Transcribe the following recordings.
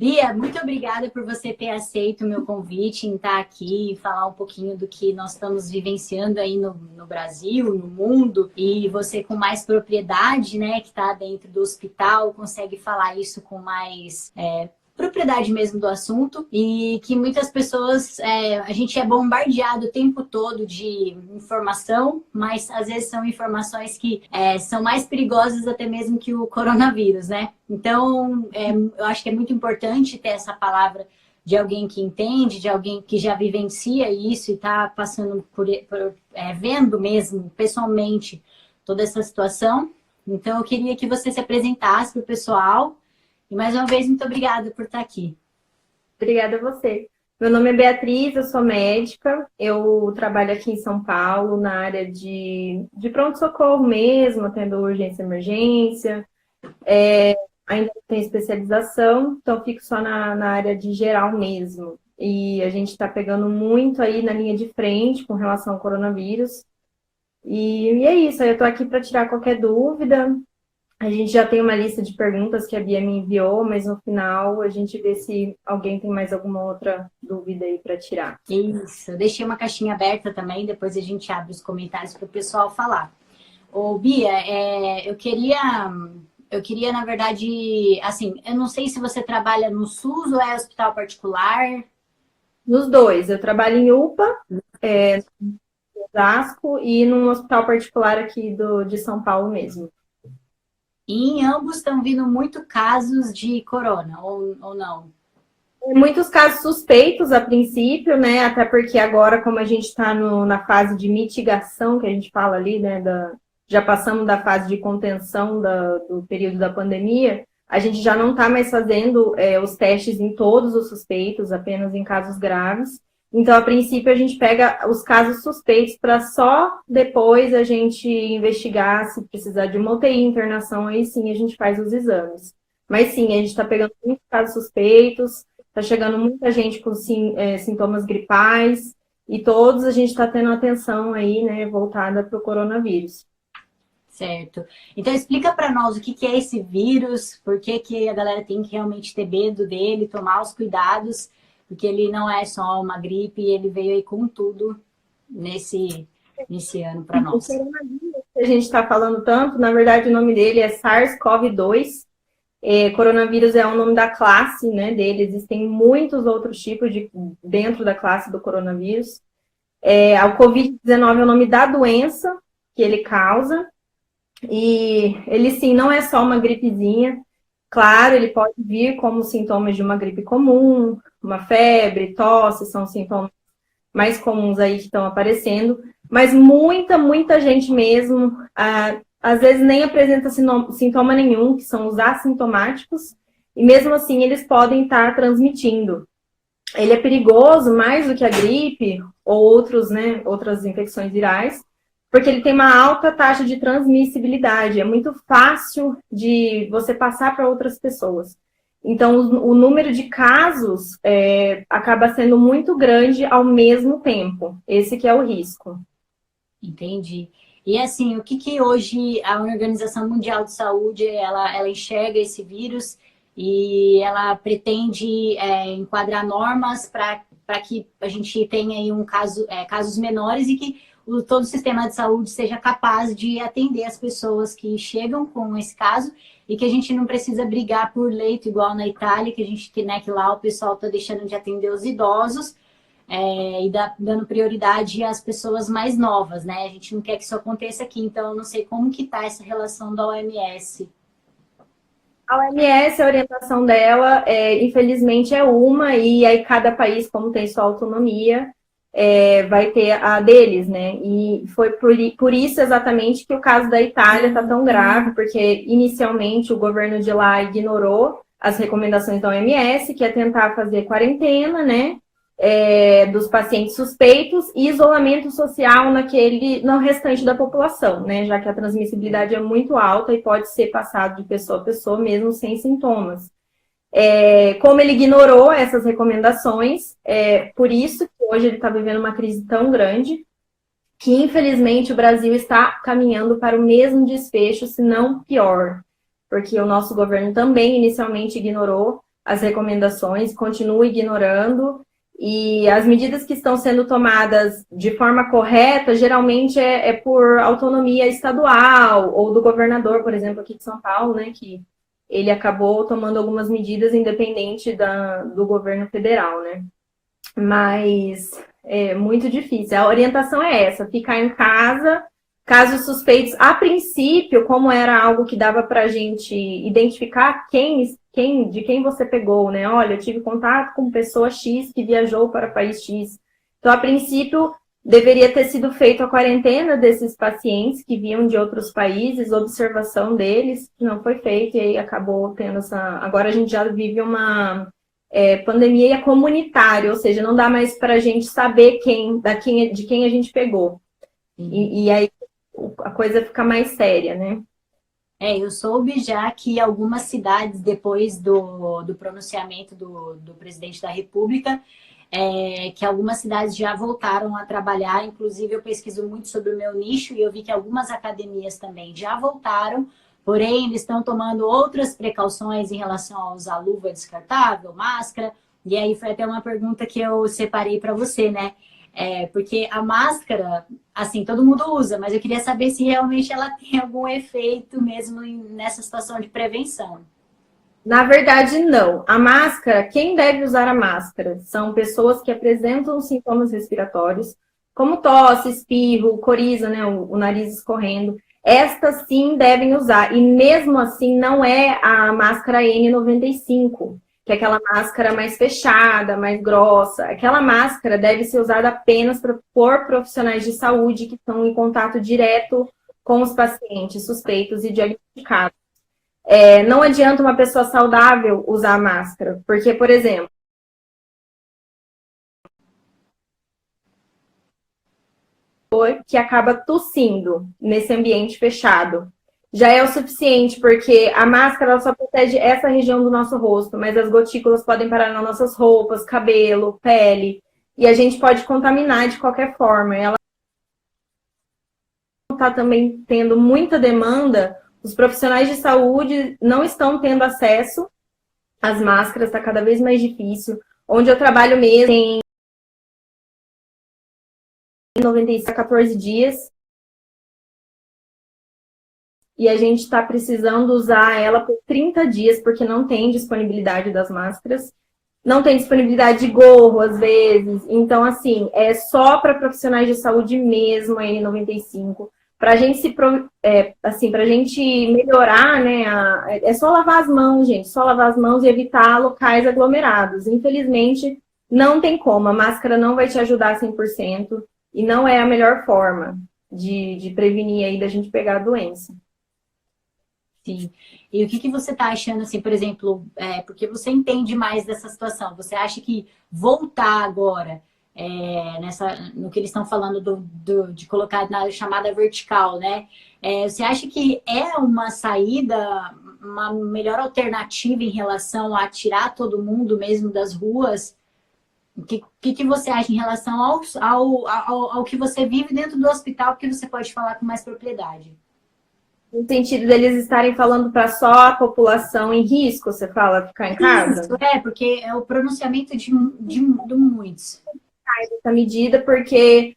Bia, muito obrigada por você ter aceito o meu convite em estar aqui e falar um pouquinho do que nós estamos vivenciando aí no Brasil, no mundo, e você com mais propriedade, né, que está dentro do hospital, consegue falar isso com mais propriedade mesmo do assunto, e que muitas pessoas, a gente é bombardeado o tempo todo de informação, mas às vezes são informações que são mais perigosas até mesmo que o coronavírus, né? Então, eu acho que é muito importante ter essa palavra de alguém que entende, de alguém que já vivencia isso e está passando vendo mesmo pessoalmente toda essa situação. Então, eu queria que você se apresentasse para o pessoal. E mais uma vez, muito obrigada por estar aqui. Obrigada a você. Meu nome é Beatriz, eu sou médica, eu trabalho aqui em São Paulo na área de pronto-socorro mesmo, atendo urgência e emergência. Ainda não tenho especialização, então fico só na área de geral mesmo. E a gente está pegando muito aí na linha de frente com relação ao coronavírus. E é isso, eu estou aqui para tirar qualquer dúvida. A gente já tem uma lista de perguntas que a Bia me enviou, mas no final a gente vê se alguém tem mais alguma outra dúvida aí para tirar. Isso, eu deixei uma caixinha aberta também, depois a gente abre os comentários para o pessoal falar. Ô, Bia, eu queria, na verdade, assim, eu não sei se você trabalha no SUS ou é hospital particular. Nos dois, eu trabalho em UPA, em Osasco, e num hospital particular aqui de São Paulo mesmo. E em ambos estão vindo muito casos de corona, ou não? Muitos casos suspeitos a princípio, né? Até porque agora, como a gente está na fase de mitigação, que a gente fala ali, né? Já passamos da fase de contenção do período da pandemia, a gente já não está mais fazendo os testes em todos os suspeitos, apenas em casos graves. Então, a princípio, a gente pega os casos suspeitos para só depois a gente investigar se precisar de uma UTI, internação, aí sim a gente faz os exames. Mas sim, a gente está pegando muitos casos suspeitos. Está chegando muita gente com sintomas gripais e todos a gente está tendo atenção aí, né, voltada para o coronavírus. Certo. Então explica para nós o que é esse vírus, por que a galera tem que realmente ter medo dele, tomar os cuidados, porque ele não é só uma gripe, ele veio aí com tudo nesse ano para O nós. coronavírus que a gente está falando tanto, na verdade o nome dele é SARS-CoV-2. Coronavírus é o nome da classe, né, dele. Existem muitos outros tipos dentro da classe do coronavírus. O Covid-19 é o nome da doença que ele causa. E ele, sim, não é só uma gripezinha. Claro, ele pode vir como sintomas de uma gripe comum, uma febre, tosse, são sintomas mais comuns aí que estão aparecendo. Mas muita gente mesmo, às vezes nem apresenta sintoma nenhum, que são os assintomáticos, e mesmo assim eles podem estar transmitindo. Ele é perigoso mais do que a gripe ou outras infecções virais, porque ele tem uma alta taxa de transmissibilidade, é muito fácil de você passar para outras pessoas. Então, o número de casos acaba sendo muito grande ao mesmo tempo. Esse que é o risco. Entendi. E assim, o que hoje a Organização Mundial de Saúde, ela enxerga esse vírus e ela pretende enquadrar normas para que a gente tenha aí casos menores e que todo o sistema de saúde seja capaz de atender as pessoas que chegam com esse caso e que a gente não precisa brigar por leito igual na Itália, que lá o pessoal está deixando de atender os idosos e dando prioridade às pessoas mais novas, né? A gente não quer que isso aconteça aqui, então eu não sei como que está essa relação da OMS. A OMS, a orientação dela, infelizmente, é uma, e aí cada país, como tem sua autonomia, vai ter a deles, né? E foi por isso exatamente que o caso da Itália está tão grave, porque inicialmente o governo de lá ignorou as recomendações da OMS, que é tentar fazer quarentena, né? Dos pacientes suspeitos e isolamento social no restante da população, né? Já que a transmissibilidade é muito alta e pode ser passado de pessoa a pessoa mesmo sem sintomas. Como ele ignorou essas recomendações, por isso que hoje ele está vivendo uma crise tão grande, que infelizmente o Brasil está caminhando para o mesmo desfecho, se não pior, porque o nosso governo também inicialmente ignorou as recomendações, continua ignorando. E as medidas que estão sendo tomadas de forma correta, geralmente é por autonomia estadual, ou do governador, por exemplo, aqui de São Paulo, né, que ele acabou tomando algumas medidas independente do governo federal, né? Mas é muito difícil. A orientação é essa, ficar em casa, casos suspeitos. A princípio, como era algo que dava para a gente identificar de quem você pegou, né? Olha, eu tive contato com pessoa X que viajou para o país X. Então, a princípio, deveria ter sido feita a quarentena desses pacientes que vinham de outros países, observação deles, que não foi feito, e aí acabou tendo essa... Agora a gente já vive uma pandemia comunitária, ou seja, não dá mais para a gente saber de quem a gente pegou. E aí a coisa fica mais séria, né? Eu soube já que algumas cidades, depois do pronunciamento do presidente da República, que algumas cidades já voltaram a trabalhar. Inclusive, eu pesquiso muito sobre o meu nicho e eu vi que algumas academias também já voltaram, porém, eles estão tomando outras precauções em relação a usar luva descartável, máscara. E aí foi até uma pergunta que eu separei para você, né? Porque a máscara, assim, todo mundo usa, mas eu queria saber se realmente ela tem algum efeito mesmo nessa situação de prevenção. Na verdade, não. A máscara, quem deve usar a máscara? São pessoas que apresentam sintomas respiratórios, como tosse, espirro, coriza, né, o nariz escorrendo. Estas sim devem usar. E mesmo assim, não é a máscara N95, que é aquela máscara mais fechada, mais grossa. Aquela máscara deve ser usada apenas por profissionais de saúde que estão em contato direto com os pacientes suspeitos e diagnosticados. Não adianta uma pessoa saudável usar máscara, porque, por exemplo, que acaba tossindo nesse ambiente fechado, já é o suficiente, porque a máscara ela só protege essa região do nosso rosto, mas as gotículas podem parar nas nossas roupas, cabelo, pele, e a gente pode contaminar de qualquer forma. Ela está também tendo muita demanda. Os profissionais de saúde não estão tendo acesso às máscaras, está cada vez mais difícil. Onde eu trabalho mesmo, tem 96 a 14 dias. E a gente está precisando usar ela por 30 dias, porque não tem disponibilidade das máscaras. Não tem disponibilidade de gorro, às vezes. Então, assim, é só para profissionais de saúde mesmo, a N95. Para a gente pra gente melhorar, né? É só lavar as mãos, gente. Só lavar as mãos e evitar locais aglomerados. Infelizmente, não tem como. A máscara não vai te ajudar 100% e não é a melhor forma de prevenir aí da gente pegar a doença. Sim. E o que você está achando, assim, por exemplo, porque você entende mais dessa situação, você acha que voltar agora no que eles estão falando de colocar na chamada vertical, né? Você acha que é uma saída, uma melhor alternativa em relação a tirar todo mundo mesmo das ruas? O que você acha em relação ao que você vive dentro do hospital, que você pode falar com mais propriedade? No sentido deles estarem falando para só a população em risco, você fala, ficar em casa? Isso, porque é o pronunciamento de muitos. Essa medida, porque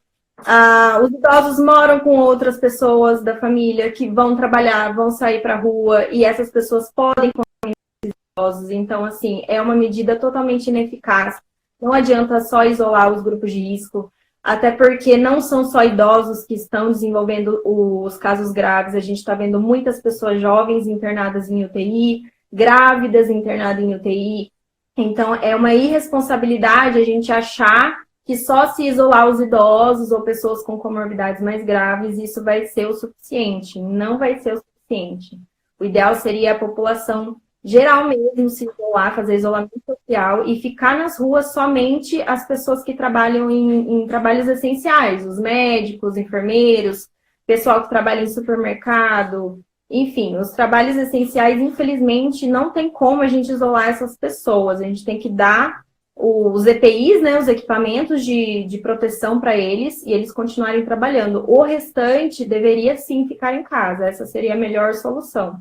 os idosos moram com outras pessoas da família que vão trabalhar, vão sair para a rua, e essas pessoas podem contaminar os idosos. Então, assim, é uma medida totalmente ineficaz. Não adianta só isolar os grupos de risco, até porque não são só idosos que estão desenvolvendo os casos graves. A gente está vendo muitas pessoas jovens internadas em UTI, grávidas internadas em UTI. Então, é uma irresponsabilidade a gente achar que só se isolar os idosos ou pessoas com comorbidades mais graves, isso vai ser o suficiente. Não vai ser o suficiente. O ideal seria a população geral mesmo se isolar, fazer isolamento social e ficar nas ruas somente as pessoas que trabalham em trabalhos essenciais, os médicos, enfermeiros, pessoal que trabalha em supermercado, enfim, os trabalhos essenciais, infelizmente, não tem como a gente isolar essas pessoas. A gente tem que dar os EPIs, né, os equipamentos de proteção para eles, e eles continuarem trabalhando. O restante deveria sim ficar em casa. Essa seria a melhor solução.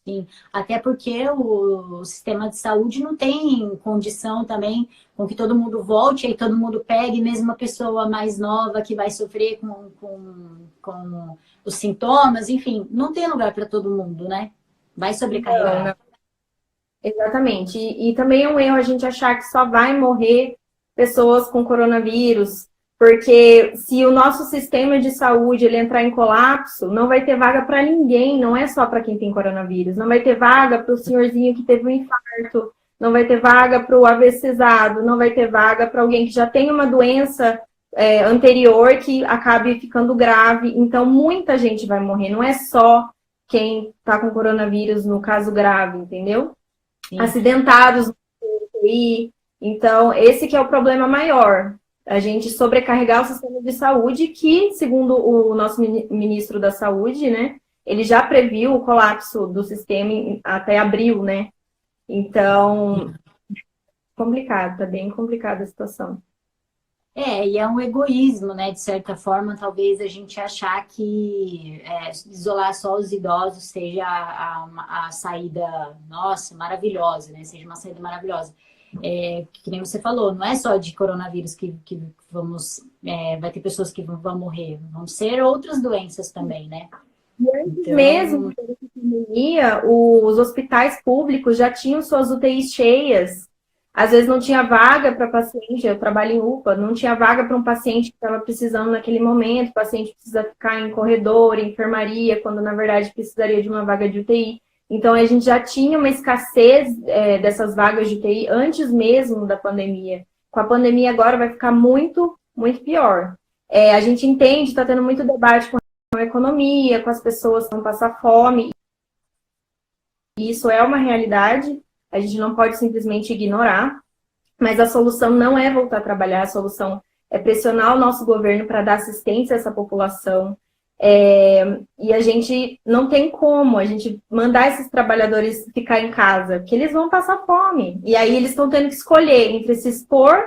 Sim, até porque o sistema de saúde não tem condição também com que todo mundo volte, aí todo mundo pegue, mesmo uma pessoa mais nova que vai sofrer com os sintomas, enfim, não tem lugar para todo mundo, né? Vai Não, sobrecarregar. não. Exatamente. E também é um erro a gente achar que só vai morrer pessoas com coronavírus, porque se o nosso sistema de saúde ele entrar em colapso, não vai ter vaga para ninguém, não é só para quem tem coronavírus. Não vai ter vaga para o senhorzinho que teve um infarto, não vai ter vaga para o AVCzado, não vai ter vaga para alguém que já tem uma doença anterior que acabe ficando grave. Então, muita gente vai morrer, não é só quem está com coronavírus no caso grave, entendeu? Sim. Acidentados no UTI. Então, esse que é o problema maior. A gente sobrecarregar o sistema de saúde, que, segundo o nosso ministro da Saúde, né, ele já previu o colapso do sistema até abril, né? Então, complicado, tá bem complicada a situação. E é um egoísmo, né? De certa forma, talvez a gente achar que isolar só os idosos seja a saída, nossa, maravilhosa, né? Seja uma saída maravilhosa. Que nem você falou, não é só de coronavírus que vamos, vai ter pessoas que vão morrer, vão ser outras doenças também, né? E antes Então, mesmo da pandemia, os hospitais públicos já tinham suas UTIs cheias. Às vezes não tinha vaga para paciente, eu trabalho em UPA, não tinha vaga para um paciente que estava precisando naquele momento, o paciente precisa ficar em corredor, em enfermaria, quando na verdade precisaria de uma vaga de UTI. Então a gente já tinha uma escassez dessas vagas de UTI antes mesmo da pandemia. Com a pandemia agora vai ficar muito, muito pior. A gente entende, está tendo muito debate com a economia, com as pessoas que vão passar fome. E isso é uma realidade, a gente não pode simplesmente ignorar, mas a solução não é voltar a trabalhar, a solução é pressionar o nosso governo para dar assistência a essa população. E a gente não tem como a gente mandar esses trabalhadores ficar em casa, porque eles vão passar fome. E aí eles estão tendo que escolher entre se expor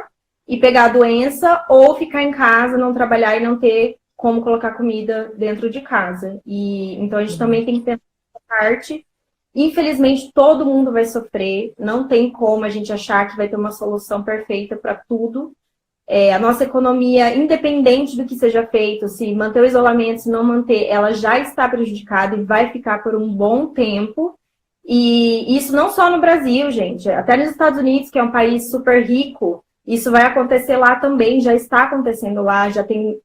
e pegar a doença ou ficar em casa, não trabalhar e não ter como colocar comida dentro de casa. E então a gente também tem que pensar essa parte. Infelizmente, todo mundo vai sofrer, não tem como a gente achar que vai ter uma solução perfeita para tudo. A nossa economia, independente do que seja feito, se manter o isolamento, se não manter, ela já está prejudicada e vai ficar por um bom tempo. E isso não só no Brasil, gente, até nos Estados Unidos, que é um país super rico, isso vai acontecer lá também, já está acontecendo lá, já tem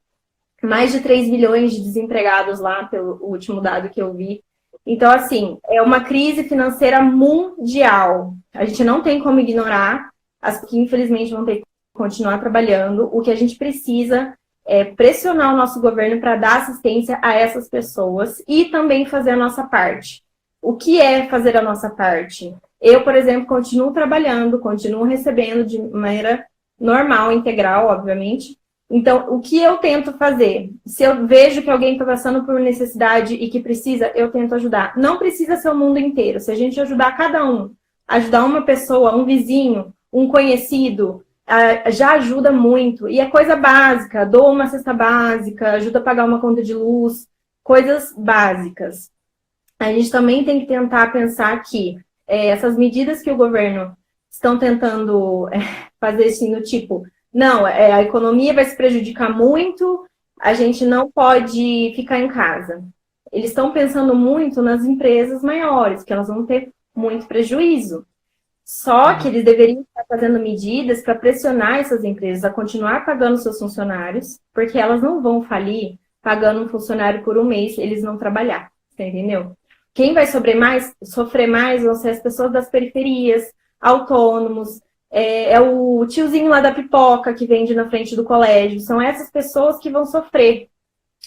mais de 3 milhões de desempregados lá, pelo último dado que eu vi. Então, assim, é uma crise financeira mundial. A gente não tem como ignorar, as que infelizmente vão ter que continuar trabalhando. O que a gente precisa é pressionar o nosso governo para dar assistência a essas pessoas e também fazer a nossa parte. O que é fazer a nossa parte? Eu, por exemplo, continuo trabalhando, continuo recebendo de maneira normal, integral, obviamente. Então, o que eu tento fazer? Se eu vejo que alguém está passando por necessidade e que precisa, eu tento ajudar. Não precisa ser o mundo inteiro. Se a gente ajudar cada um, ajudar uma pessoa, um vizinho, um conhecido, já ajuda muito. E é coisa básica. Dou uma cesta básica, ajuda a pagar uma conta de luz, coisas básicas. A gente também tem que tentar pensar que essas medidas que o governo estão tentando fazer assim, no tipo... Não, a economia vai se prejudicar muito, a gente não pode ficar em casa. Eles estão pensando muito nas empresas maiores, que elas vão ter muito prejuízo. Só que eles deveriam estar fazendo medidas para pressionar essas empresas a continuar pagando seus funcionários, porque elas não vão falir pagando um funcionário por um mês se eles não trabalhar, você entendeu? Quem vai sofrer mais vão ser as pessoas das periferias, autônomos, o tiozinho lá da pipoca que vende na frente do colégio. São essas pessoas que vão sofrer.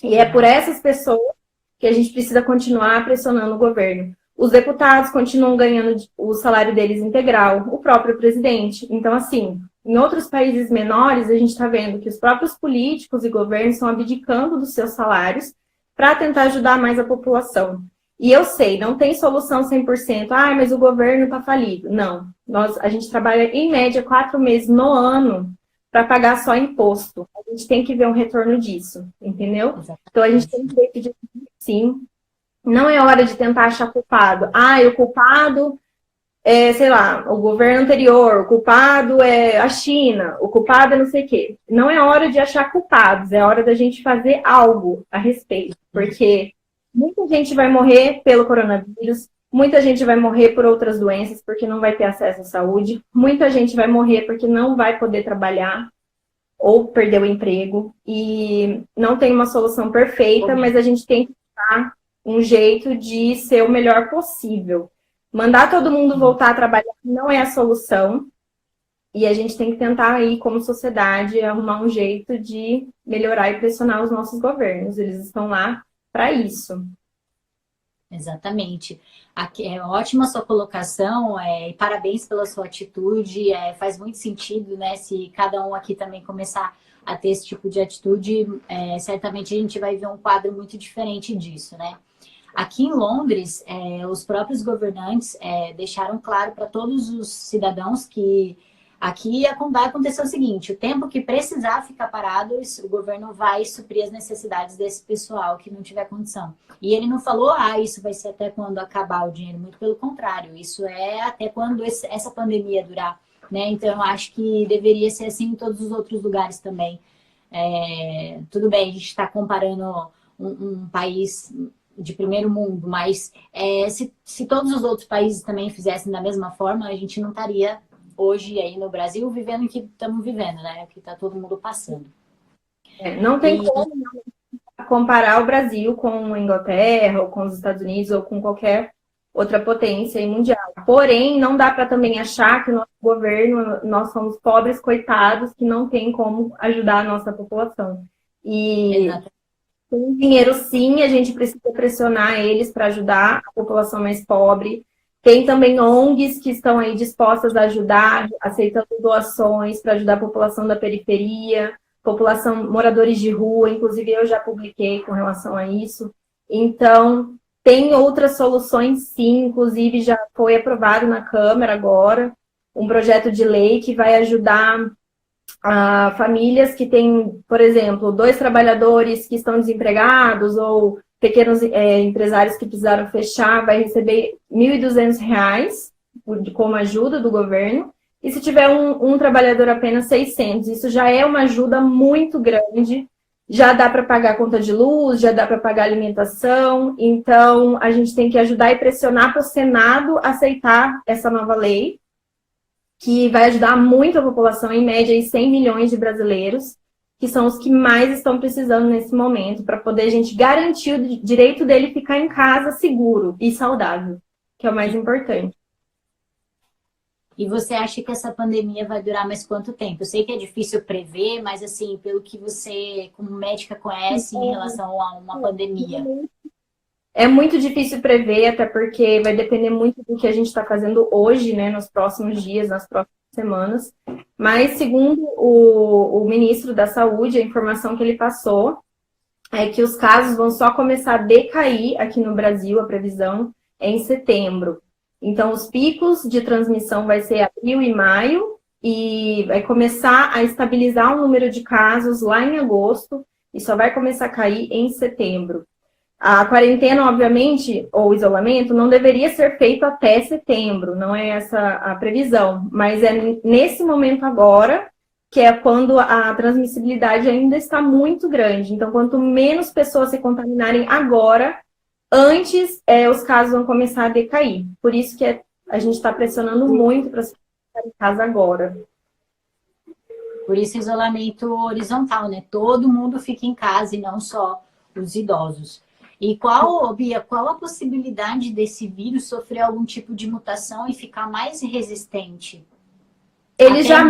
E é por essas pessoas que a gente precisa continuar pressionando o governo. Os deputados continuam ganhando o salário deles integral, o próprio presidente. Então, assim, em outros países menores, a gente está vendo que os próprios políticos e governos estão abdicando dos seus salários para tentar ajudar mais a população. E eu sei, não tem solução 100%. Mas o governo está falido. Não. A gente trabalha, em média, 4 meses no ano para pagar só imposto. A gente tem que ver um retorno disso, entendeu? exatamente. Então, a gente tem que decidir, sim, Não é hora de tentar achar culpado. O culpado é, sei lá, o governo anterior, o culpado é a China, o culpado é não sei o quê. Não é hora de achar culpados, é hora da gente fazer algo a respeito, porque muita gente vai morrer pelo coronavírus, muita gente vai morrer por outras doenças, porque não vai ter acesso à saúde, muita gente vai morrer porque não vai poder trabalhar ou perder o emprego, e não tem uma solução perfeita, mas a gente tem que dar um jeito de ser o melhor possível. Mandar todo mundo voltar a trabalhar não é a solução. E a gente tem que tentar aí, como sociedade, arrumar um jeito de melhorar e pressionar os nossos governos. Eles estão lá para isso. Exatamente. Aqui, é ótima a sua colocação, e parabéns pela sua atitude. Faz muito sentido, né? Se cada um aqui também começar a ter esse tipo de atitude, certamente a gente vai ver um quadro muito diferente disso, né? Aqui em Londres, os próprios governantes deixaram claro para todos os cidadãos que aqui vai acontecer o seguinte: o tempo que precisar ficar parado, o governo vai suprir as necessidades desse pessoal que não tiver condição. E ele não falou, isso vai ser até quando acabar o dinheiro, muito pelo contrário, isso é até quando essa pandemia durar, né? Então, eu acho que deveria ser assim em todos os outros lugares também. Tudo bem, a gente está comparando um país de primeiro mundo, mas se todos os outros países também fizessem da mesma forma, a gente não estaria hoje aí no Brasil vivendo o que estamos vivendo, né? O que está todo mundo passando. Não tem como comparar o Brasil com a Inglaterra, ou com os Estados Unidos, ou com qualquer outra potência mundial. Porém, não dá para também achar que o nosso governo, nós somos pobres coitados que não tem como ajudar a nossa população. E Exatamente. Com dinheiro, sim, a gente precisa pressionar eles para ajudar a população mais pobre. Tem também ONGs que estão aí dispostas a ajudar, aceitando doações para ajudar a população da periferia, população, moradores de rua, inclusive eu já publiquei com relação a isso. Então, tem outras soluções, sim, inclusive já foi aprovado na Câmara agora, um projeto de lei que vai ajudar famílias que têm, por exemplo, 2 trabalhadores que estão desempregados ou pequenos empresários que precisaram fechar, vai receber R$ 1.200 como ajuda do governo. E se tiver um trabalhador apenas 600, isso já é uma ajuda muito grande. Já dá para pagar a conta de luz, já dá para pagar a alimentação. Então, a gente tem que ajudar e pressionar para o Senado aceitar essa nova lei, que vai ajudar muito a população, em média, aí 100 milhões de brasileiros, que são os que mais estão precisando nesse momento, para poder a gente garantir o direito dele ficar em casa seguro e saudável, que é o mais importante. E você acha que essa pandemia vai durar mais quanto tempo? Eu sei que é difícil prever, mas assim, pelo que você, como médica, conhece em relação a uma pandemia. É muito difícil prever, até porque vai depender muito do que a gente está fazendo hoje, né, nos próximos dias, nas próximas semanas. Mas, segundo o ministro da Saúde, a informação que ele passou é que os casos vão só começar a decair aqui no Brasil, a previsão é em setembro. Então, os picos de transmissão vai ser abril e maio, e vai começar a estabilizar o número de casos lá em agosto, e só vai começar a cair em setembro. A quarentena, obviamente, ou isolamento, não deveria ser feito até setembro, não é essa a previsão, mas é nesse momento agora, que é quando a transmissibilidade ainda está muito grande. Então, quanto menos pessoas se contaminarem agora, antes os casos vão começar a decair. Por isso que a gente está pressionando muito para se ficar em casa agora. Por isso, isolamento horizontal, né? Todo mundo fica em casa e não só os idosos. E Bia, qual a possibilidade desse vírus sofrer algum tipo de mutação e ficar mais resistente? Ele já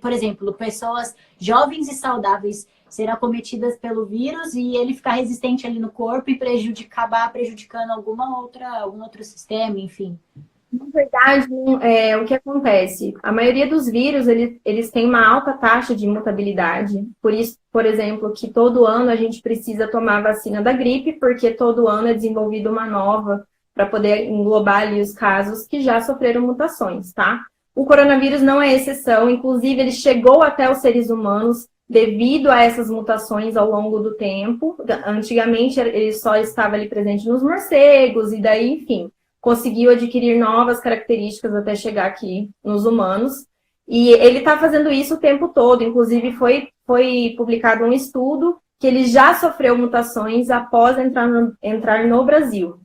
por exemplo, pessoas jovens e saudáveis serão acometidas pelo vírus e ele ficar resistente ali no corpo e acabar prejudicando algum outro sistema, enfim. Na verdade, o que acontece? A maioria dos vírus, eles têm uma alta taxa de mutabilidade. Por isso, por exemplo, que todo ano a gente precisa tomar a vacina da gripe, porque todo ano é desenvolvida uma nova para poder englobar ali os casos que já sofreram mutações, tá? O coronavírus não é exceção, inclusive ele chegou até os seres humanos devido a essas mutações ao longo do tempo. Antigamente ele só estava ali presente nos morcegos, e daí, enfim, conseguiu adquirir novas características até chegar aqui nos humanos. E ele está fazendo isso o tempo todo. Inclusive, foi publicado um estudo que ele já sofreu mutações após entrar no Brasil.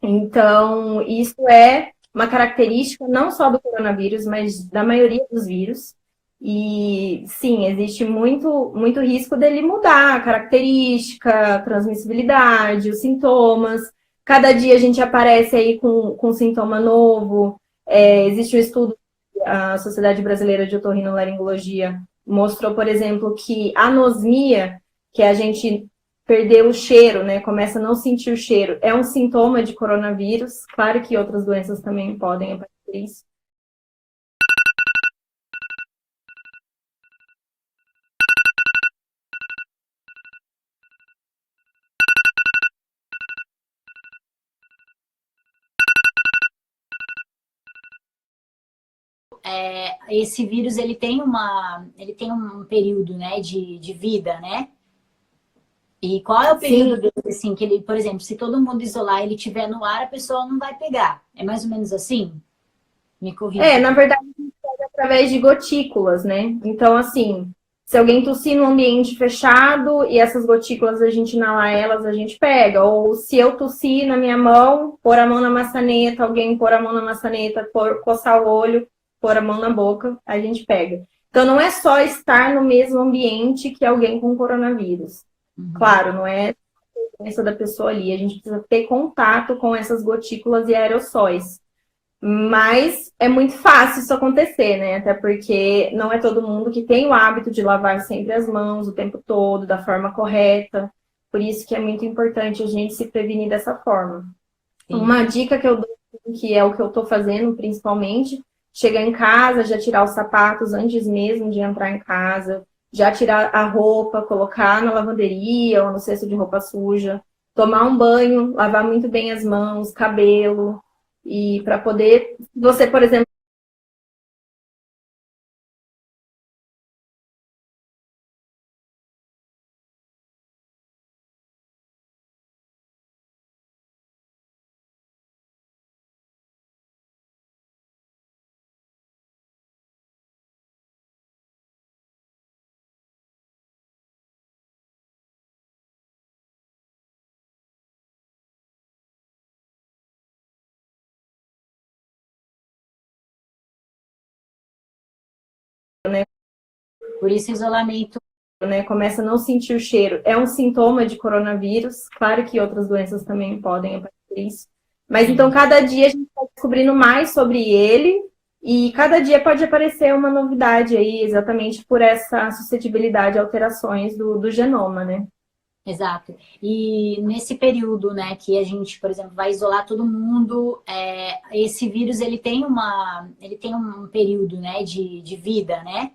Então, isso é uma característica não só do coronavírus, mas da maioria dos vírus. E sim, existe muito risco dele mudar a característica, a transmissibilidade, os sintomas. Cada dia a gente aparece aí com sintoma novo. Existe um estudo, a Sociedade Brasileira de Otorrinolaringologia mostrou, por exemplo, que a anosmia, que a gente perder o cheiro, né? Começa a não sentir o cheiro. É um sintoma de coronavírus. Claro que outras doenças também podem aparecer isso. Esse vírus ele tem um período, né, de vida, né? E qual é o período dele, assim, que ele, por exemplo, se todo mundo isolar, ele estiver no ar, a pessoa não vai pegar. É mais ou menos assim? Me corrija. Na verdade, a gente pega através de gotículas, né? Então, assim, se alguém tossir num ambiente fechado e essas gotículas a gente inalar elas, a gente pega. Ou se eu tossir na minha mão, pôr a mão na maçaneta, alguém pôr a mão na maçaneta, coçar o olho, pôr a mão na boca, a gente pega. Então, não é só estar no mesmo ambiente que alguém com coronavírus. Claro, não é a doença da pessoa ali. A gente precisa ter contato com essas gotículas e aerossóis. Mas é muito fácil isso acontecer, né? Até porque não é todo mundo que tem o hábito de lavar sempre as mãos o tempo todo, da forma correta. Por isso que é muito importante a gente se prevenir dessa forma. Sim. Uma dica que eu dou, que é o que eu tô fazendo principalmente, chegar em casa, já tirar os sapatos antes mesmo de entrar em casa, já tirar a roupa, colocar na lavanderia ou no cesto de roupa suja, tomar um banho, lavar muito bem as mãos, cabelo, e para poder, você, por exemplo, né, Por isso, isolamento. Né, começa a não sentir o cheiro. É um sintoma de coronavírus. Claro que outras doenças também podem aparecer isso. Mas então, cada dia a gente está descobrindo mais sobre ele. E cada dia pode aparecer uma novidade aí, exatamente por essa suscetibilidade a alterações do genoma, né? Exato. E nesse período, né, que a gente, por exemplo, vai isolar todo mundo, esse vírus ele tem um período, né, de vida, né?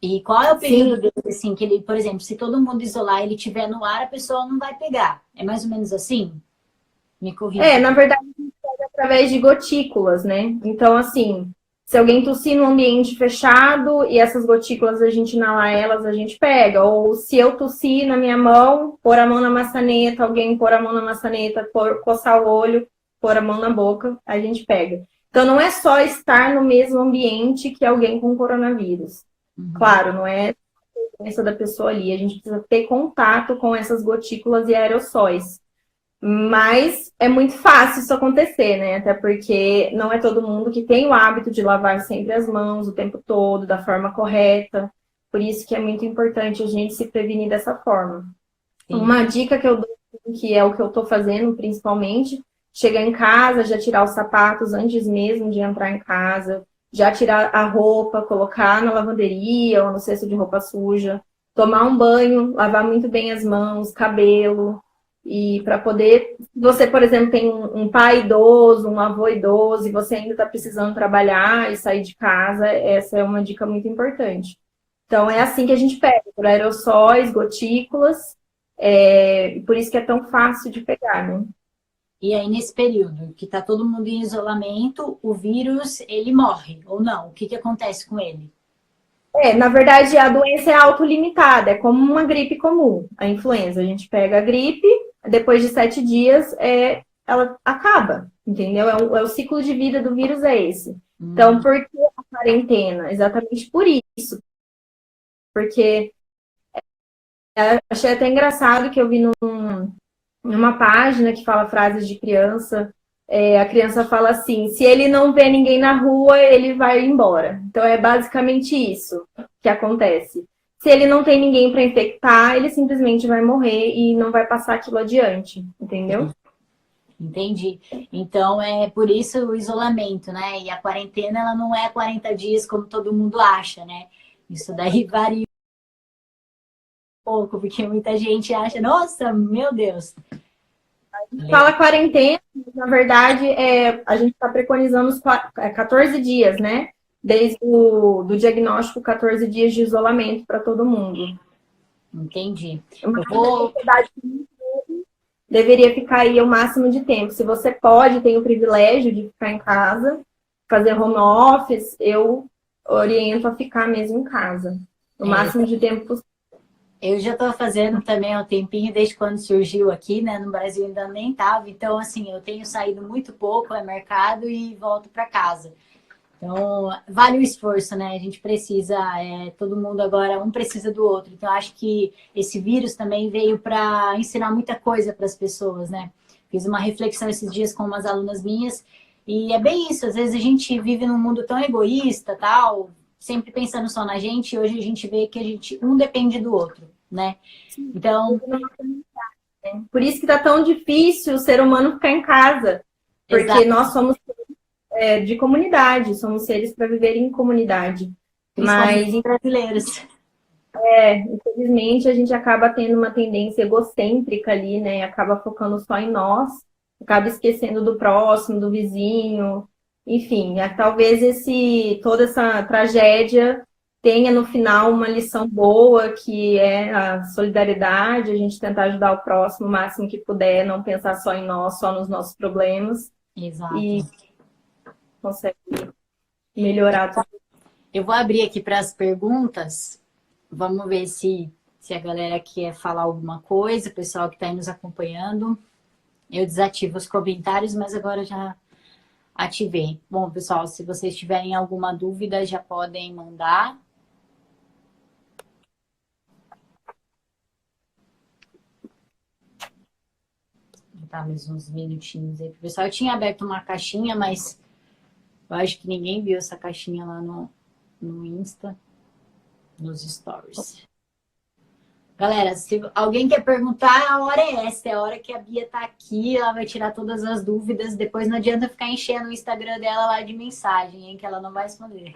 E qual é o período dele, assim, que ele, por exemplo, se todo mundo isolar, ele estiver no ar, a pessoa não vai pegar. É mais ou menos assim? Me corrija. Na verdade, a gente pega através de gotículas, né? Então, assim, se alguém tossir num ambiente fechado e essas gotículas a gente inalar elas, a gente pega. Ou se eu tossir na minha mão, pôr a mão na maçaneta, alguém pôr a mão na maçaneta, coçar o olho, pôr a mão na boca, a gente pega. Então, não é só estar no mesmo ambiente que alguém com coronavírus. Claro, não é a doença da pessoa ali. A gente precisa ter contato com essas gotículas e aerossóis. Mas é muito fácil isso acontecer, né? Até porque não é todo mundo que tem o hábito de lavar sempre as mãos o tempo todo, da forma correta. Por isso que é muito importante a gente se prevenir dessa forma. Sim. Uma dica que eu dou, que é o que eu tô fazendo principalmente, chegar em casa, já tirar os sapatos antes mesmo de entrar em casa, já tirar a roupa, colocar na lavanderia ou no cesto de roupa suja, tomar um banho, lavar muito bem as mãos, cabelo. E para poder, se você, por exemplo, tem um pai idoso, um avô idoso, e você ainda está precisando trabalhar e sair de casa, essa é uma dica muito importante. Então, é assim que a gente pega, por aerossóis, gotículas, por isso que é tão fácil de pegar, né? E aí, nesse período que está todo mundo em isolamento, o vírus, ele morre ou não? O que acontece com ele? Na verdade, a doença é autolimitada, é como uma gripe comum, a influenza. A gente pega a gripe, depois de 7 dias, ela acaba, entendeu? É o ciclo de vida do vírus é esse. Então, por que a quarentena? Exatamente por isso. Porque achei até engraçado que eu vi numa página que fala frases de criança. A criança fala assim: se ele não vê ninguém na rua, ele vai embora. Então é basicamente isso que acontece. Se ele não tem ninguém para infectar, ele simplesmente vai morrer e não vai passar aquilo adiante, entendeu? Entendi. Então é por isso o isolamento, né? E a quarentena, ela não é 40 dias como todo mundo acha, né? Isso daí varia um pouco, porque muita gente acha, nossa, meu Deus. Fala quarentena, mas, na verdade, a gente está preconizando os 14 dias, né? Desde do diagnóstico, 14 dias de isolamento para todo mundo. Entendi. Uma Eu vou. sociedade deveria ficar aí o máximo de tempo. Se você pode, tem o privilégio de ficar em casa, fazer home office, eu oriento a ficar mesmo em casa. O máximo de tempo possível. Eu já estou fazendo também há um tempinho, desde quando surgiu aqui, né? No Brasil ainda nem estava. Então, assim, eu tenho saído muito pouco ao mercado e volto para casa. Então, vale o esforço, né? A gente precisa, todo mundo agora, um precisa do outro. Então, acho que esse vírus também veio para ensinar muita coisa para as pessoas, né? Fiz uma reflexão esses dias com umas alunas minhas e é bem isso. Às vezes a gente vive num mundo tão egoísta, tal, sempre pensando só na gente. E hoje a gente vê que um depende do outro, né? Então, por isso que tá tão difícil o ser humano ficar em casa, porque exato. nós somos de comunidade, somos seres para viver em comunidade. Principalmente os brasileiros. Infelizmente, a gente acaba tendo uma tendência egocêntrica ali, né? Acaba focando só em nós, acaba esquecendo do próximo, do vizinho. Enfim, talvez toda essa tragédia tenha no final uma lição boa, que é a solidariedade, a gente tentar ajudar o próximo o máximo que puder, não pensar só em nós, só nos nossos problemas. Exato. E consegue melhorar tudo. Eu vou abrir aqui para as perguntas. Vamos ver se a galera quer falar alguma coisa, o pessoal que está aí nos acompanhando. Eu desativo os comentários, mas agora já ativei. Bom, pessoal, se vocês tiverem alguma dúvida, já podem mandar. Vou dar mais uns minutinhos aí pro pessoal. Eu tinha aberto uma caixinha, mas eu acho que ninguém viu essa caixinha lá no Insta, nos stories. Galera, se alguém quer perguntar, a hora é essa. É a hora que a Bia tá aqui, ela vai tirar todas as dúvidas. Depois não adianta ficar enchendo o Instagram dela lá de mensagem, hein, que ela não vai responder.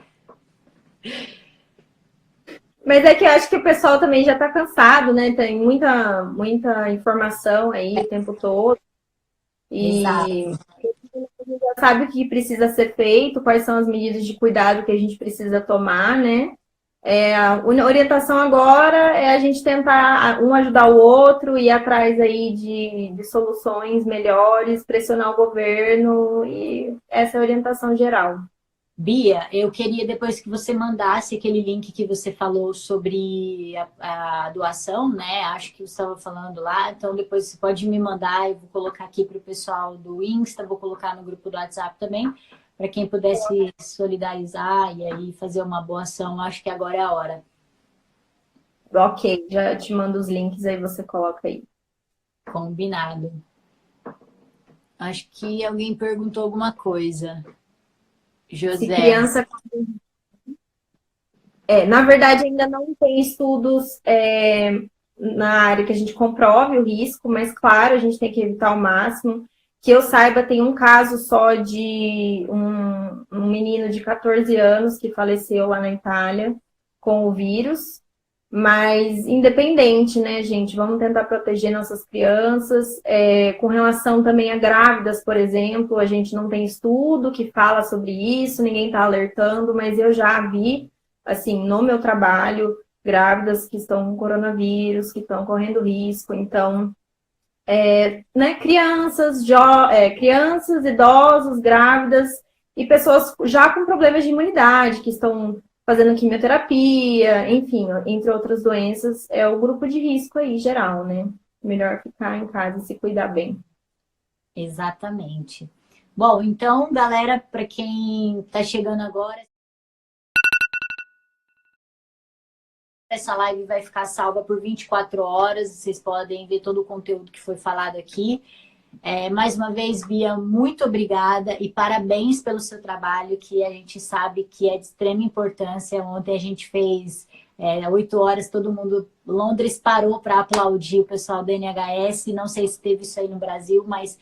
Mas é que eu acho que o pessoal também já tá cansado, né? Tem muita informação aí o tempo todo. E já sabe o que precisa ser feito, quais são as medidas de cuidado que a gente precisa tomar, né? A orientação agora é a gente tentar um ajudar o outro, ir atrás aí de soluções melhores, pressionar o governo, e essa é a orientação geral. Bia, eu queria depois que você mandasse aquele link que você falou sobre a doação, né? Acho que você estava falando lá. Então, depois você pode me mandar, eu vou colocar aqui para o pessoal do Insta, vou colocar no grupo do WhatsApp também, para quem pudesse solidarizar e aí fazer uma boa ação. Acho que agora é a hora. Ok, já te mando os links, aí você coloca aí. Combinado. Acho que alguém perguntou alguma coisa. José. Se criança... na verdade, ainda não tem estudos na área que a gente comprove o risco, mas, claro, a gente tem que evitar ao máximo. Que eu saiba, tem um caso só de um menino de 14 anos que faleceu lá na Itália com o vírus. Mas, independente, né, gente? Vamos tentar proteger nossas crianças. Com relação também a grávidas, por exemplo, a gente não tem estudo que fala sobre isso, ninguém está alertando, mas eu já vi, assim, no meu trabalho, grávidas que estão com coronavírus, que estão correndo risco. Então, né, crianças, idosos, grávidas e pessoas já com problemas de imunidade, que estão fazendo quimioterapia, enfim, entre outras doenças, é o grupo de risco aí geral, né? Melhor ficar em casa e se cuidar bem. Exatamente. Bom, então, galera, para quem está chegando agora, essa live vai ficar salva por 24 horas. Vocês podem ver todo o conteúdo que foi falado aqui. Mais uma vez, Bia, muito obrigada e parabéns pelo seu trabalho, que a gente sabe que é de extrema importância. Ontem a gente fez 8 horas, todo mundo, Londres parou para aplaudir o pessoal da NHS. Não sei se teve isso aí no Brasil, mas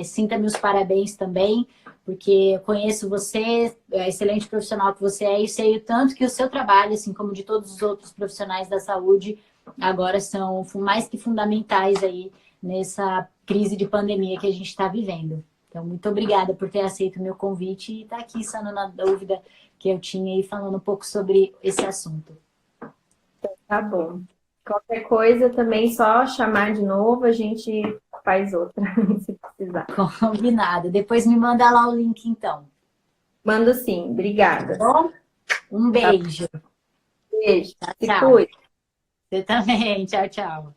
sinta meus parabéns também, porque eu conheço você, excelente profissional que você é, e sei o tanto que o seu trabalho, assim como de todos os outros profissionais da saúde, agora são mais que fundamentais aí nessa crise de pandemia que a gente está vivendo. Então, muito obrigada por ter aceito o meu convite e estar aqui sanando a dúvida que eu tinha e falando um pouco sobre esse assunto. Tá bom. Qualquer coisa também, só chamar de novo, a gente faz outra, se precisar. Combinado. Depois me manda lá o link, então. Mando sim, obrigada. Tá bom? Um Tá. beijo. Beijo. Tchau, Se tchau. cuide. Você também. Tchau, tchau.